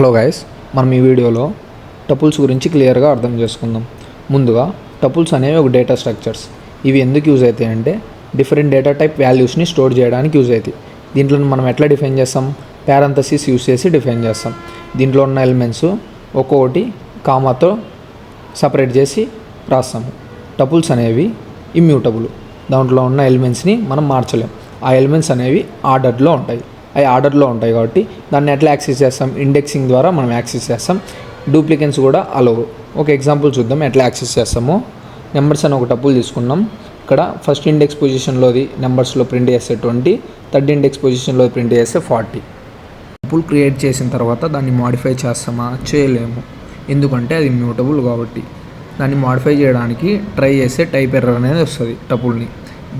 Hello guys, మనం ఈ వీడియోలో టపుల్స్ గురించి క్లియర్గా అర్థం చేసుకుందాం. ముందుగా టపుల్స్ అనేవి ఒక డేటా స్ట్రక్చర్స్. ఇవి ఎందుకు యూజ్ అవుతాయి అంటే డిఫరెంట్ డేటా టైప్ వాల్యూస్ని స్టోర్ చేయడానికి యూజ్ అవుతాయి. దీంట్లో మనం ఎట్లా డిఫైన్ చేస్తాం? పారాంథసిస్ యూజ్ చేసి డిఫైన్ చేస్తాం. దీంట్లో ఉన్న ఎలిమెంట్స్ ఒక్కొక్కటి కామాతో సపరేట్ చేసి రాస్తాము. టపుల్స్ అనేవి ఇమ్యూటబుల్. దాంట్లో ఉన్న ఎలిమెంట్స్ని మనం మార్చలేం. ఆ ఎలిమెంట్స్ అనేవి ఆర్డర్లో ఉంటాయి. అవి ఆర్డర్లో ఉంటాయి కాబట్టి దాన్ని ఎట్లా యాక్సెస్ చేస్తాం? ఇండెక్సింగ్ ద్వారా మనం యాక్సెస్ చేస్తాం. డూప్లికేట్స్ కూడా అలో. ఒక ఎగ్జాంపుల్ చూద్దాం ఎట్లా యాక్సెస్ చేస్తామో. నెంబర్స్ అని ఒక టపుల్ తీసుకున్నాం. ఇక్కడ ఫస్ట్ ఇండెక్స్ పొజిషన్లోది నెంబర్స్లో ప్రింట్ చేస్తే 20, థర్డ్ ఇండెక్స్ పొజిషన్లో ప్రింట్ చేస్తే 40. టపుల్ క్రియేట్ చేసిన తర్వాత దాన్ని మాడిఫై చేస్తామా? చేయలేము. ఎందుకంటే అది ఇమ్యూటబుల్ కాబట్టి. దాన్ని మాడిఫై చేయడానికి ట్రై చేస్తే టైప్ ఎర్రర్ అనేది వస్తుంది టపుల్ని.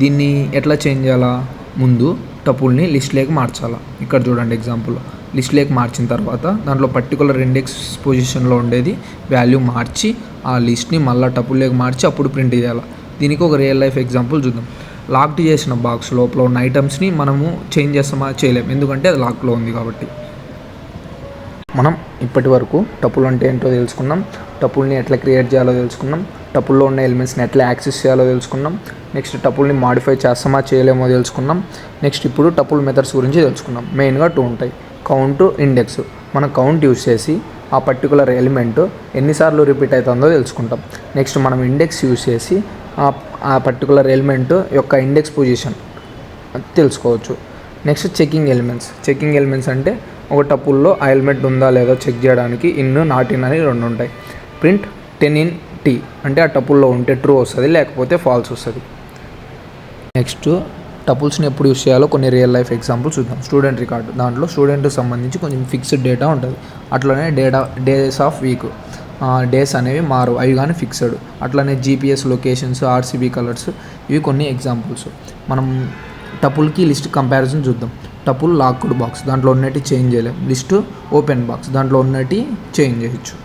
దీన్ని ఎట్లా చేంజ్ చేయాలా? ముందు టపుల్ని లిస్ట్లోకి మార్చాలా. ఇక్కడ చూడండి ఎగ్జాంపుల్. లిస్ట్లోకి మార్చిన తర్వాత దాంట్లో పర్టికులర్ ఇండెక్స్ పొజిషన్లో ఉండేది వాల్యూ మార్చి ఆ లిస్ట్ని మళ్ళీ టపుల్లోకి మార్చి అప్పుడు ప్రింట్ చేయాలి. దీనికి ఒక రియల్ లైఫ్ ఎగ్జాంపుల్ చూద్దాం. లాక్డ్ చేసిన బాక్స్ లోపల ఉన్న ఐటమ్స్ని మనము చేంజ్ చేస్తామా? చేయలేము. ఎందుకంటే అది లాక్లో ఉంది కాబట్టి. మనం ఇప్పటి వరకు టపుల్ అంటే ఏంటో తెలుసుకున్నాం. టపుల్ని ఎట్లా క్రియేట్ చేయాలో తెలుసుకున్నాం. టపుల్లో ఉన్న ఎలిమెంట్స్ని ఎట్లా యాక్సెస్ చేయాలో తెలుసుకున్నాం. నెక్స్ట్ టపుల్ని మాడిఫై చేస్తామా చేయలేమో తెలుసుకున్నాం. నెక్స్ట్ ఇప్పుడు టపుల్ మెథడ్స్ గురించి తెలుసుకున్నాం. మెయిన్గా 2 ఉంటాయి: కౌంట్, ఇండెక్స్. మనం కౌంట్ యూజ్ చేసి ఆ పర్టికులర్ ఎలిమెంట్ ఎన్నిసార్లు రిపీట్ అవుతుందో తెలుసుకుంటాం. నెక్స్ట్ మనం ఇండెక్స్ యూజ్ చేసి ఆ పర్టికులర్ ఎలిమెంట్ యొక్క ఇండెక్స్ పొజిషన్ తెలుసుకోవచ్చు. నెక్స్ట్ చెకింగ్ ఎలిమెంట్స్ అంటే ఒక టపుల్లో ఆ ఎలిమెంట్ ఉందా లేదా చెక్ చేయడానికి ఇన్, నాట్ ఇన్ అని 2 ఉంటాయి. ప్రింట్ 10 in T అంటే ఆ టపుల్లో ఉంటే ట్రూ వస్తుంది, లేకపోతే ఫాల్స్ వస్తుంది. నెక్స్ట్ టపుల్స్ని ఎప్పుడు యూస్ చేయాలో కొన్ని రియల్ లైఫ్ ఎగ్జాంపుల్స్ చూద్దాం. Student record. దాంట్లో స్టూడెంట్కి సంబంధించి కొంచెం ఫిక్స్డ్ డేటా ఉంటుంది. అట్లనే డేస్ ఆఫ్ వీక్, డేస్ అనేవి మారు, అవి కానీ ఫిక్స్డ్. అట్లనే GPS లొకేషన్స్, RCB కలర్స్, ఇవి కొన్ని ఎగ్జాంపుల్స్. మనం టపుల్కి లిస్ట్ కంపారిజన్ చూద్దాం. టపుల్ లాక్డ్ బాక్స్, దాంట్లో ఉన్నట్టు చేంజ్ చేయలేం. లిస్ట్ ఓపెన్ బాక్స్, దాంట్లో ఉన్నట్టు చేంజ్ చేయొచ్చు.